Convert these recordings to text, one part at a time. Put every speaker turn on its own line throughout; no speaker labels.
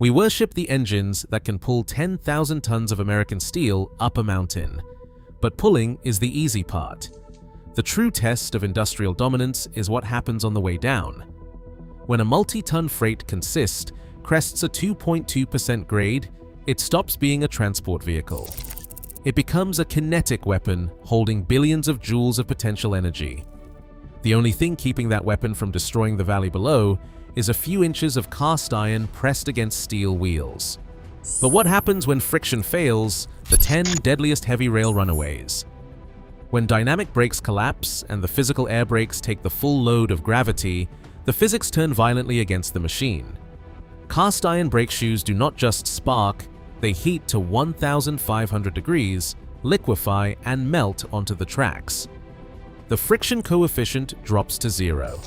We worship the engines that can pull 10,000 tons of American steel up a mountain. But pulling is the easy part. The true test of industrial dominance is what happens on the way down. When a multi-ton freight consist crests a 2.2% grade, it stops being a transport vehicle. It becomes a kinetic weapon holding billions of joules of potential energy. The only thing keeping that weapon from destroying the valley below is a few inches of cast iron pressed against steel wheels. But what happens when friction fails? The 10 deadliest heavy rail runaways. When dynamic brakes collapse and the physical air brakes take the full load of gravity, the physics turn violently against the machine. Cast iron brake shoes do not just spark, they heat to 1,500 degrees, liquefy, and melt onto the tracks. The friction coefficient drops to 0.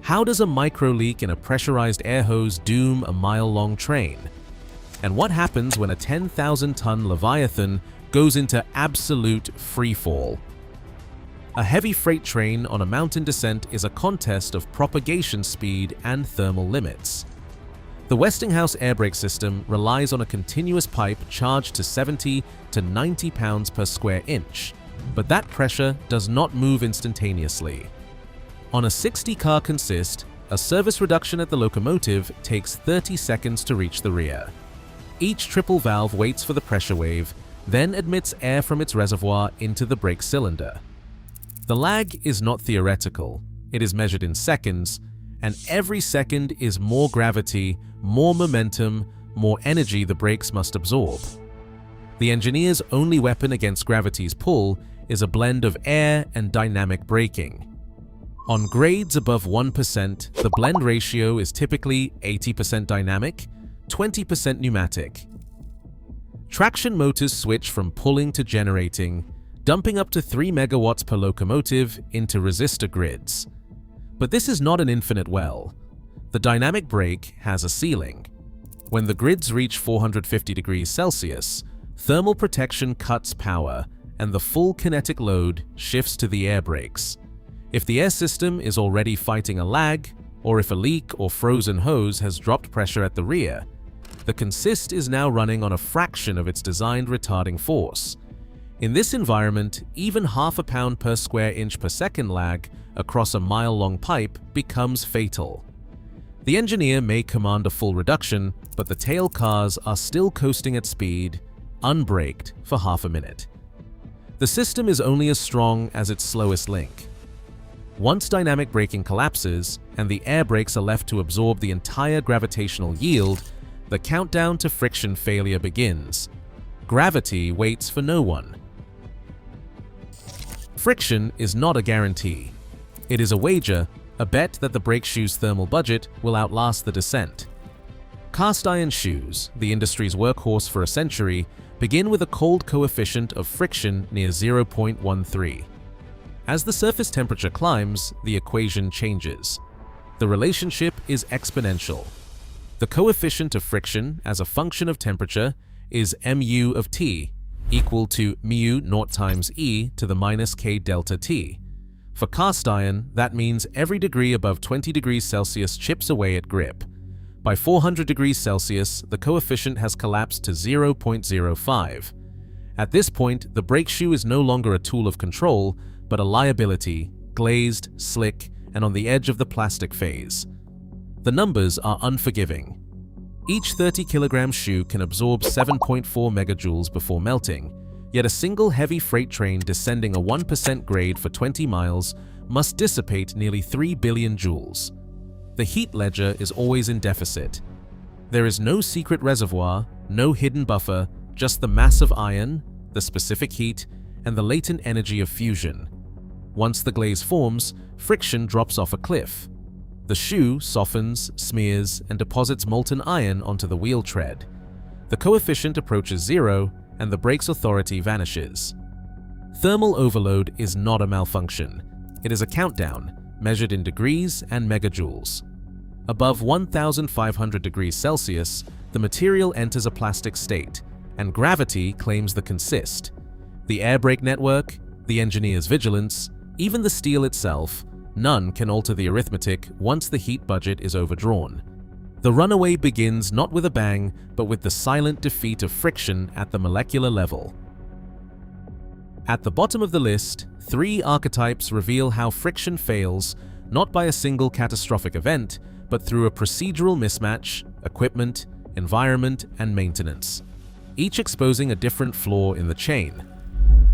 How does a micro leak in a pressurized air hose doom a mile-long train? And what happens when a 10,000-ton Leviathan goes into absolute freefall? A heavy freight train on a mountain descent is a contest of propagation speed and thermal limits. The Westinghouse air brake system relies on a continuous pipe charged to 70 to 90 pounds per square inch, but that pressure does not move instantaneously. On a 60-car consist, a service reduction at the locomotive takes 30 seconds to reach the rear. Each triple valve waits for the pressure wave, then admits air from its reservoir into the brake cylinder. The lag is not theoretical, it is measured in seconds, and every second is more gravity, more momentum, more energy the brakes must absorb. The engineer's only weapon against gravity's pull is a blend of air and dynamic braking. On grades above 1%, the blend ratio is typically 80% dynamic, 20% pneumatic. Traction motors switch from pulling to generating, dumping up to 3 megawatts per locomotive into resistor grids. But this is not an infinite well. The dynamic brake has a ceiling. When the grids reach 450 degrees Celsius, thermal protection cuts power, and the full kinetic load shifts to the air brakes. If the air system is already fighting a lag, or if a leak or frozen hose has dropped pressure at the rear, the consist is now running on a fraction of its designed retarding force. In this environment, even half a pound per square inch per second lag across a mile-long pipe becomes fatal. The engineer may command a full reduction, but the tail cars are still coasting at speed, unbraked, for half a minute. The system is only as strong as its slowest link. Once dynamic braking collapses and the air brakes are left to absorb the entire gravitational yield, the countdown to friction failure begins. Gravity waits for no one. Friction is not a guarantee. It is a wager, a bet that the brake shoe's thermal budget will outlast the descent. Cast iron shoes, the industry's workhorse for a century, begin with a cold coefficient of friction near 0.13. As the surface temperature climbs, the equation changes. The relationship is exponential. The coefficient of friction as a function of temperature is mu of T, equal to mu naught times E to the minus k delta T. For cast iron, that means every degree above 20 degrees Celsius chips away at grip. By 400 degrees Celsius, the coefficient has collapsed to 0.05. At this point, the brake shoe is no longer a tool of control, but a liability, glazed, slick, and on the edge of the plastic phase. The numbers are unforgiving. Each 30-kilogram shoe can absorb 7.4 megajoules before melting, yet a single heavy freight train descending a 1% grade for 20 miles must dissipate nearly 3 billion joules. The heat ledger is always in deficit. There is no secret reservoir, no hidden buffer, just the mass of iron, the specific heat, and the latent energy of fusion. Once the glaze forms, friction drops off a cliff. The shoe softens, smears, and deposits molten iron onto the wheel tread. The coefficient approaches 0, and the brake's authority vanishes. Thermal overload is not a malfunction. It is a countdown, measured in degrees and megajoules. Above 1,500 degrees Celsius, the material enters a plastic state, and gravity claims the consist. The air brake network, the engineer's vigilance, even the steel itself, none can alter the arithmetic once the heat budget is overdrawn. The runaway begins not with a bang, but with the silent defeat of friction at the molecular level. At the bottom of the list, 3 archetypes reveal how friction fails, not by a single catastrophic event, but through a procedural mismatch, equipment, environment, and maintenance, each exposing a different flaw in the chain.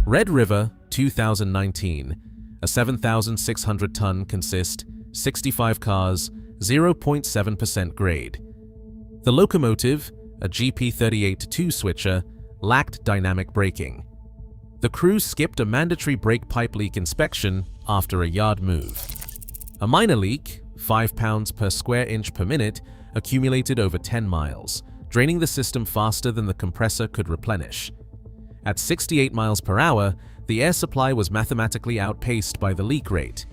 Red River, 2019, a 7,600-ton consist, 65 cars, 0.7% grade. The locomotive, a GP38-2 switcher, lacked dynamic braking. The crew skipped a mandatory brake pipe leak inspection after a yard move. A minor leak, 5 pounds per square inch per minute, accumulated over 10 miles, draining the system faster than the compressor could replenish. At 68 miles per hour, the air supply was mathematically outpaced by the leak rate.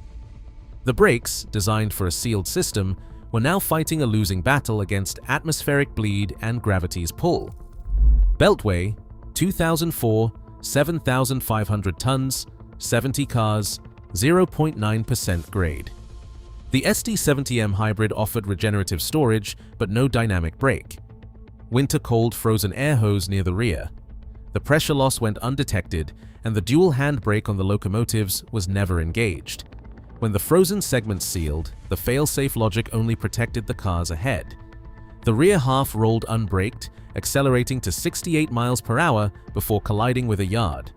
The brakes, designed for a sealed system, were now fighting a losing battle against atmospheric bleed and gravity's pull. Beltway, 2004, 7,500 tons, 70 cars, 0.9% grade. The SD70M hybrid offered regenerative storage, but no dynamic brake. Winter cold frozen air hose near the rear. The pressure loss went undetected, and the dual handbrake on the locomotives was never engaged. When the frozen segments sealed, the fail-safe logic only protected the cars ahead. The rear half rolled unbraked, accelerating to 68 miles per hour before colliding with a yard.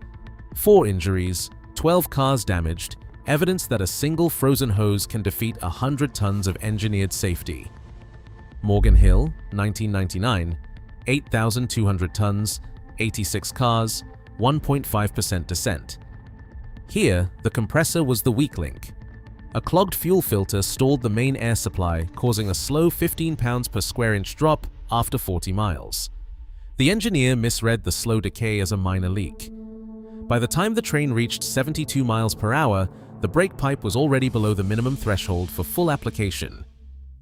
4 injuries, 12 cars damaged, evidence that a single frozen hose can defeat 100 tons of engineered safety. Morgan Hill, 1999, 8,200 tons, 86 cars, 1.5% descent. Here, the compressor was the weak link. A clogged fuel filter stalled the main air supply, causing a slow 15 pounds per square inch drop after 40 miles. The engineer misread the slow decay as a minor leak. By the time the train reached 72 miles per hour, the brake pipe was already below the minimum threshold for full application.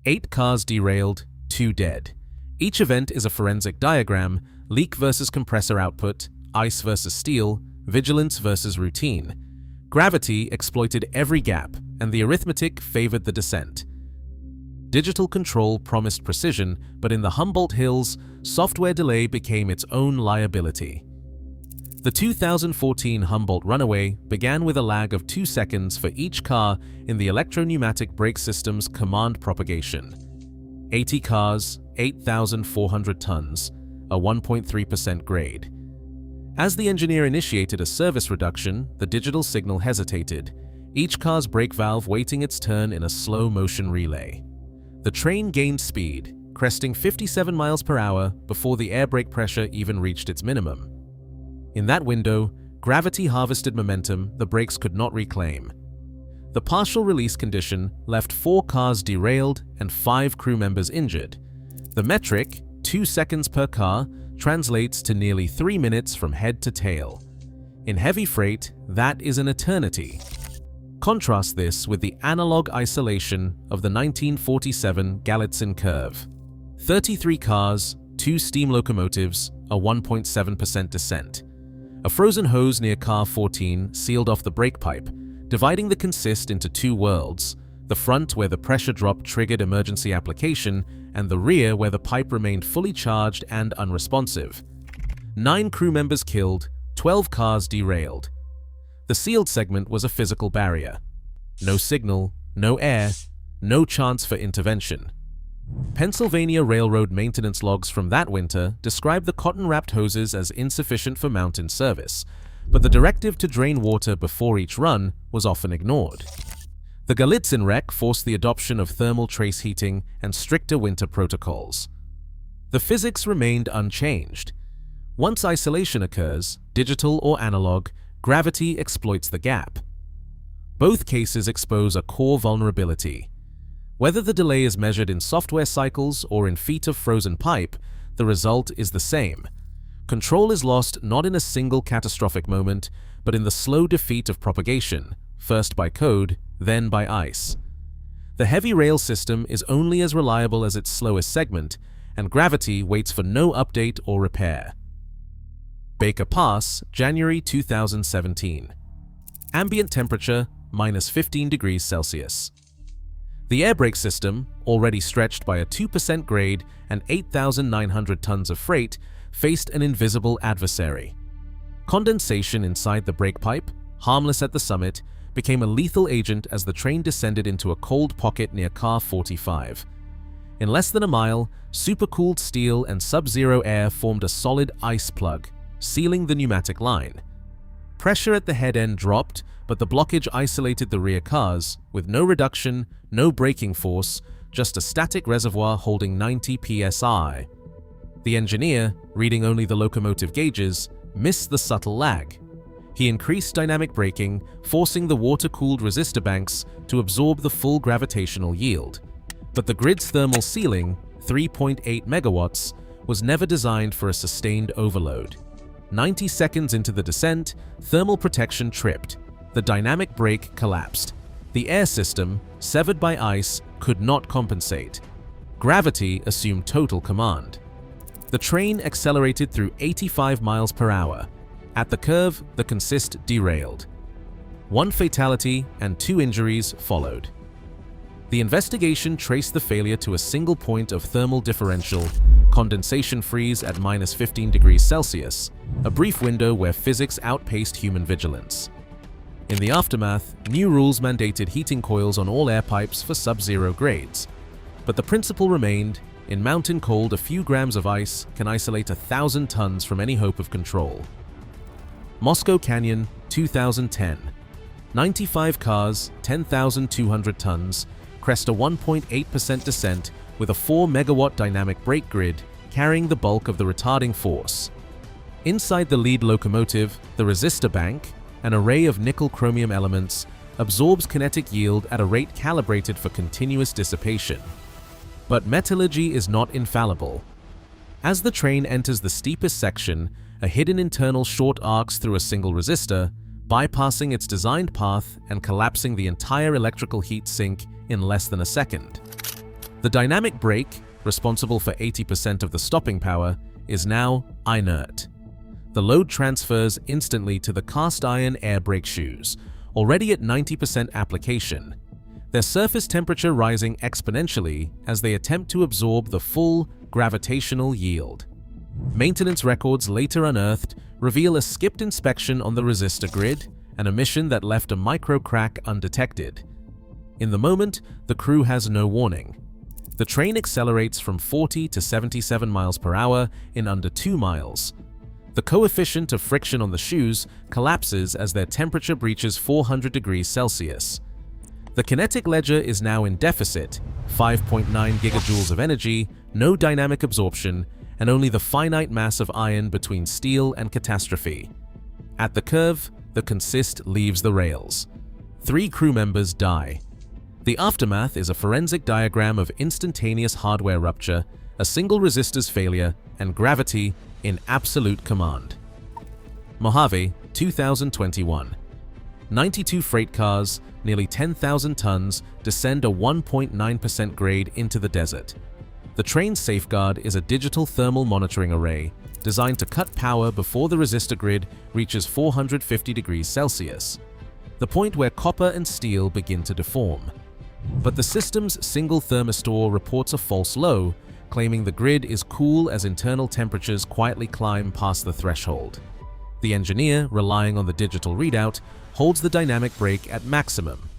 8 cars derailed, 2 dead. Each event is a forensic diagram: leak versus compressor output, ice versus steel, vigilance versus routine. Gravity exploited every gap, and the arithmetic favored the descent. Digital control promised precision, but in the Humboldt Hills, software delay became its own liability. The 2014 Humboldt Runaway began with a lag of 2 seconds for each car in the electro-pneumatic brake system's command propagation. 80 cars, 8,400 tons, a 1.3% grade. As the engineer initiated a service reduction, the digital signal hesitated, each car's brake valve waiting its turn in a slow-motion relay. The train gained speed, cresting 57 miles per hour before the air brake pressure even reached its minimum. In that window, gravity harvested momentum the brakes could not reclaim. The partial release condition left 4 cars derailed and 5 crew members injured. The metric, 2 seconds per car, translates to nearly 3 minutes from head to tail. In heavy freight, that is an eternity. Contrast this with the analog isolation of the 1947 Galitzen curve. 33 cars, 2 steam locomotives, a 1.7% descent. A frozen hose near car 14 sealed off the brake pipe, dividing the consist into 2 worlds: the front where the pressure drop triggered emergency application, and the rear where the pipe remained fully charged and unresponsive. 9 crew members killed, 12 cars derailed. The sealed segment was a physical barrier. No signal, no air, no chance for intervention. Pennsylvania Railroad maintenance logs from that winter describe the cotton-wrapped hoses as insufficient for mountain service, but the directive to drain water before each run was often ignored. The Galitzen wreck forced the adoption of thermal trace heating and stricter winter protocols. The physics remained unchanged. Once isolation occurs, digital or analog, gravity exploits the gap. Both cases expose a core vulnerability. Whether the delay is measured in software cycles or in feet of frozen pipe, the result is the same. Control is lost not in a single catastrophic moment, but in the slow defeat of propagation, first by code, then by ice. The heavy rail system is only as reliable as its slowest segment, and gravity waits for no update or repair. Baker Pass, January 2017. Ambient temperature, -15 degrees Celsius. The air brake system, already stretched by a 2% grade and 8,900 tons of freight, faced an invisible adversary. Condensation inside the brake pipe, harmless at the summit, became a lethal agent as the train descended into a cold pocket near Car 45. In less than a mile, supercooled steel and sub-zero air formed a solid ice plug, sealing the pneumatic line. Pressure at the head end dropped, but the blockage isolated the rear cars, with no reduction, no braking force, just a static reservoir holding 90 psi. The engineer, reading only the locomotive gauges, missed the subtle lag. He increased dynamic braking, forcing the water-cooled resistor banks to absorb the full gravitational yield. But the grid's thermal ceiling, 3.8 megawatts, was never designed for a sustained overload. 90 seconds into the descent, thermal protection tripped. The dynamic brake collapsed. The air system, severed by ice, could not compensate. Gravity assumed total command. The train accelerated through 85 miles per hour. At the curve, the consist derailed. 1 fatality and 2 injuries followed. The investigation traced the failure to a single point of thermal differential, condensation freeze at -15 degrees Celsius, a brief window where physics outpaced human vigilance. In the aftermath, new rules mandated heating coils on all air pipes for sub-zero grades. But the principle remained: in mountain cold, a few grams of ice can isolate 1,000 tons from any hope of control. Moscow Canyon, 2010. 95 cars, 10,200 tons, crest a 1.8% descent with a 4 megawatt dynamic brake grid carrying the bulk of the retarding force. Inside the lead locomotive, the resistor bank, an array of nickel-chromium elements, absorbs kinetic yield at a rate calibrated for continuous dissipation. But metallurgy is not infallible. As the train enters the steepest section, a hidden internal short arcs through a single resistor, bypassing its designed path and collapsing the entire electrical heat sink in less than a second. The dynamic brake, responsible for 80% of the stopping power, is now inert. The load transfers instantly to the cast iron air brake shoes, already at 90% application, their surface temperature rising exponentially as they attempt to absorb the full gravitational yield. Maintenance records later unearthed reveal a skipped inspection on the resistor grid, an omission that left a micro crack undetected. In the moment, the crew has no warning. The train accelerates from 40 to 77 miles per hour in under 2 miles. The coefficient of friction on the shoes collapses as their temperature breaches 400 degrees Celsius. The kinetic ledger is now in deficit, 5.9 gigajoules of energy, no dynamic absorption, and only the finite mass of iron between steel and catastrophe. At the curve, the consist leaves the rails. 3 crew members die. The aftermath is a forensic diagram of instantaneous hardware rupture, a single resistor's failure, and gravity in absolute command. Mojave, 2021. 92 freight cars, nearly 10,000 tons, descend a 1.9% grade into the desert. The train's safeguard is a digital thermal monitoring array designed to cut power before the resistor grid reaches 450 degrees Celsius, the point where copper and steel begin to deform. But the system's single thermistor reports a false low, claiming the grid is cool as internal temperatures quietly climb past the threshold. The engineer, relying on the digital readout, holds the dynamic brake at maximum.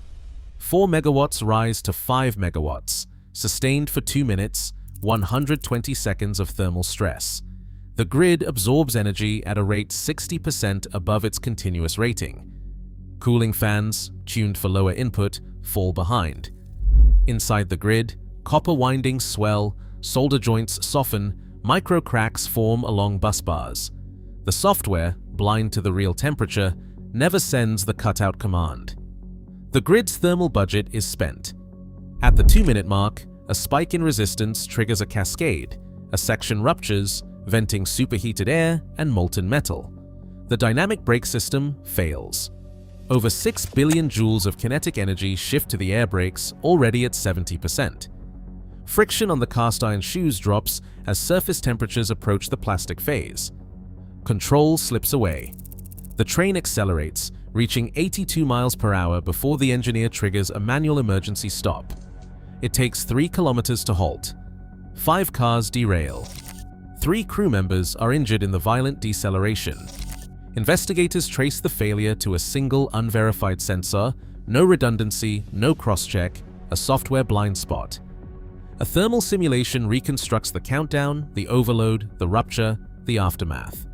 4 megawatts rise to 5 megawatts, sustained for 2 minutes, 120 seconds of thermal stress. The grid absorbs energy at a rate 60% above its continuous rating. Cooling fans, tuned for lower input, fall behind. Inside the grid, copper windings swell, solder joints soften, micro cracks form along bus bars. The software, blind to the real temperature, never sends the cutout command. The grid's thermal budget is spent. At the 2-minute mark, a spike in resistance triggers a cascade. A section ruptures, venting superheated air and molten metal. The dynamic brake system fails. Over 6 billion joules of kinetic energy shift to the air brakes, already at 70%. Friction on the cast iron shoes drops as surface temperatures approach the plastic phase. Control slips away. The train accelerates, reaching 82 miles per hour before the engineer triggers a manual emergency stop. It takes 3 kilometers to halt. 5 cars derail. 3 crew members are injured in the violent deceleration. Investigators trace the failure to a single unverified sensor, no redundancy, no cross-check, a software blind spot. A thermal simulation reconstructs the countdown, the overload, the rupture, the aftermath.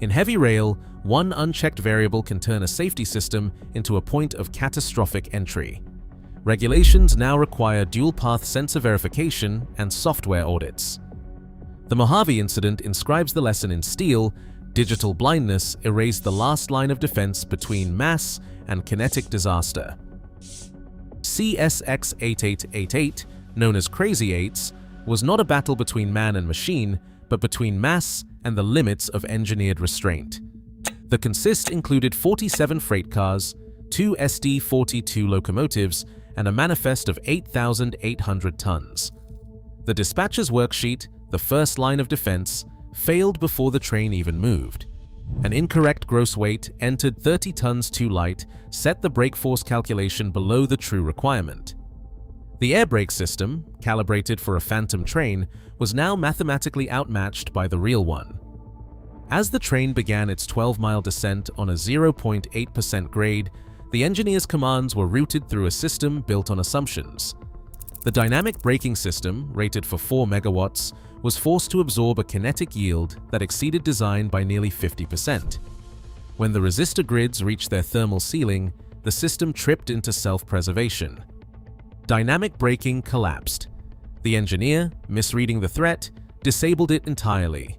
In heavy rail, one unchecked variable can turn a safety system into a point of catastrophic entry. Regulations now require dual-path sensor verification and software audits. The Mojave incident inscribes the lesson in steel. Digital blindness erased the last line of defense between mass and kinetic disaster. CSX 8888, known as Crazy Eights, was not a battle between man and machine, but between mass and the limits of engineered restraint. The consist included 47 freight cars, 2 SD-42 locomotives, and a manifest of 8,800 tons. The dispatcher's worksheet, the first line of defense, failed before the train even moved. An incorrect gross weight, entered 30 tons too light, set the brake force calculation below the true requirement. The air brake system, calibrated for a phantom train, was now mathematically outmatched by the real one. As the train began its 12-mile descent on a 0.8% grade, the engineer's commands were routed through a system built on assumptions. The dynamic braking system, rated for 4 megawatts, was forced to absorb a kinetic yield that exceeded design by nearly 50%. When the resistor grids reached their thermal ceiling, the system tripped into self-preservation. Dynamic braking collapsed. The engineer, misreading the threat, disabled it entirely.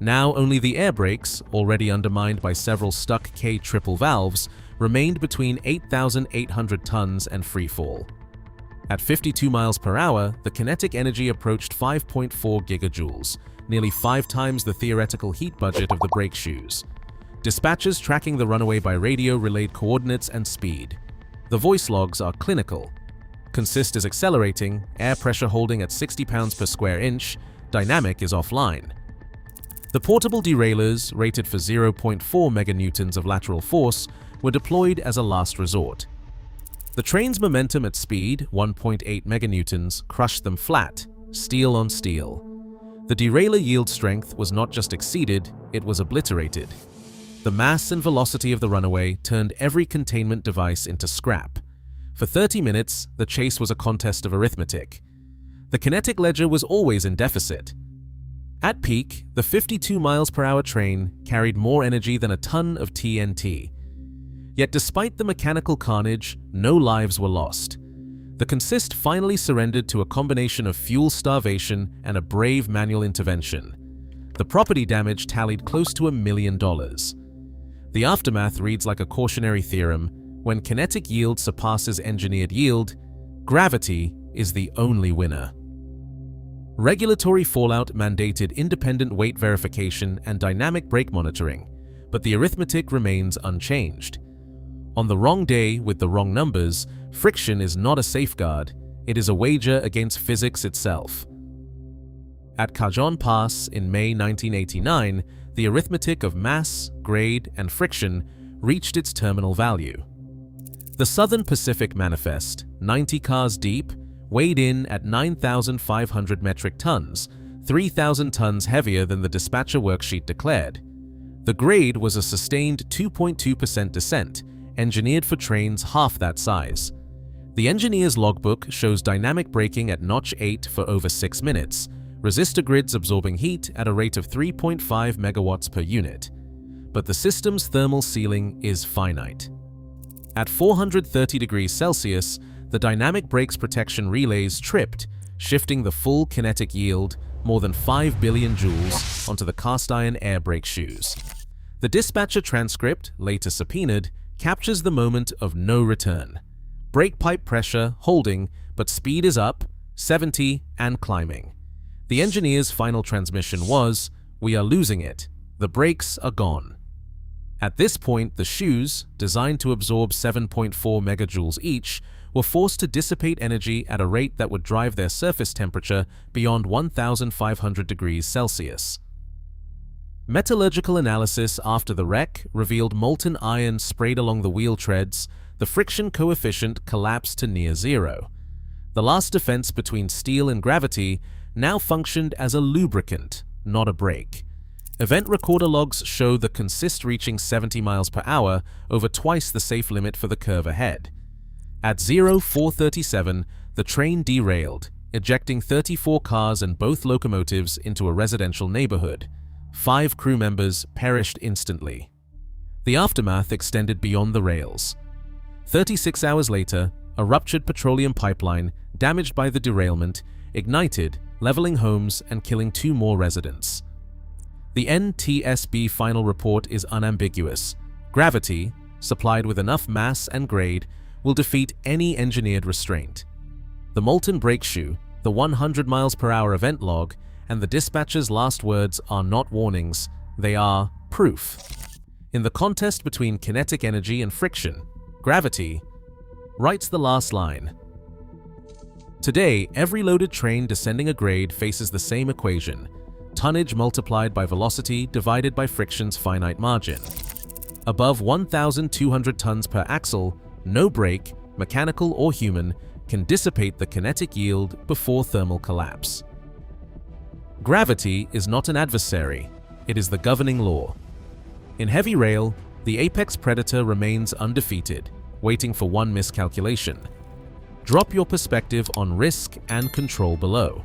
Now only the air brakes, already undermined by several stuck K triple valves, remained between 8,800 tons and freefall. At 52 miles per hour, the kinetic energy approached 5.4 gigajoules, nearly 5 times the theoretical heat budget of the brake shoes. Dispatchers tracking the runaway by radio relayed coordinates and speed. The voice logs are clinical. Consist is accelerating, air pressure holding at 60 pounds per square inch, dynamic is offline. The portable derailers, rated for 0.4 meganewtons of lateral force, were deployed as a last resort. The train's momentum at speed, 1.8 meganewtons, crushed them flat, steel on steel. The derailleur yield strength was not just exceeded, it was obliterated. The mass and velocity of the runaway turned every containment device into scrap. For 30 minutes, the chase was a contest of arithmetic. The kinetic ledger was always in deficit. At peak, the 52 miles per hour train carried more energy than a ton of TNT. Yet despite the mechanical carnage, no lives were lost. The consist finally surrendered to a combination of fuel starvation and a brave manual intervention. The property damage tallied close to $1 million. The aftermath reads like a cautionary theorem: when kinetic yield surpasses engineered yield, gravity is the only winner. Regulatory fallout mandated independent weight verification and dynamic brake monitoring, but the arithmetic remains unchanged. On the wrong day with the wrong numbers, friction is not a safeguard, it is a wager against physics itself. At Cajon Pass in May 1989, the arithmetic of mass, grade, and friction reached its terminal value. The Southern Pacific Manifest, 90 cars deep, weighed in at 9,500 metric tons, 3,000 tons heavier than the dispatcher worksheet declared. The grade was a sustained 2.2% descent, engineered for trains half that size. The engineer's logbook shows dynamic braking at notch 8 for over 6 minutes, resistor grids absorbing heat at a rate of 3.5 megawatts per unit. But the system's thermal ceiling is finite. At 430 degrees Celsius, the dynamic brakes protection relays tripped, shifting the full kinetic yield, more than 5 billion joules, onto the cast iron air brake shoes. The dispatcher transcript, later subpoenaed, captures the moment of no return. Brake pipe pressure holding, but speed is up, 70 and climbing. The engineer's final transmission was, "We are losing it. The brakes are gone." At this point, the shoes, designed to absorb 7.4 megajoules each, were forced to dissipate energy at a rate that would drive their surface temperature beyond 1,500 degrees Celsius. Metallurgical analysis after the wreck revealed molten iron sprayed along the wheel treads. The friction coefficient collapsed to near zero. The last defense between steel and gravity now functioned as a lubricant, not a brake. Event recorder logs show the consist reaching 70 miles per hour, over twice the safe limit for the curve ahead. At 0437, the train derailed, ejecting 34 cars and both locomotives into a residential neighborhood. 5 crew members perished instantly. The aftermath extended beyond the rails. 36 hours later, a ruptured petroleum pipeline, damaged by the derailment, ignited, leveling homes and killing 2 more residents. The NTSB final report is unambiguous. Gravity, supplied with enough mass and grade, will defeat any engineered restraint. The molten brake shoe, the 100 miles per hour event log, and the dispatcher's last words are not warnings, they are proof. In the contest between kinetic energy and friction, gravity writes the last line. Today, every loaded train descending a grade faces the same equation: tonnage multiplied by velocity divided by friction's finite margin. Above 1,200 tons per axle, no brake, mechanical or human, can dissipate the kinetic yield before thermal collapse. Gravity is not an adversary, it is the governing law. In heavy rail, the apex predator remains undefeated, waiting for one miscalculation. Drop your perspective on risk and control below.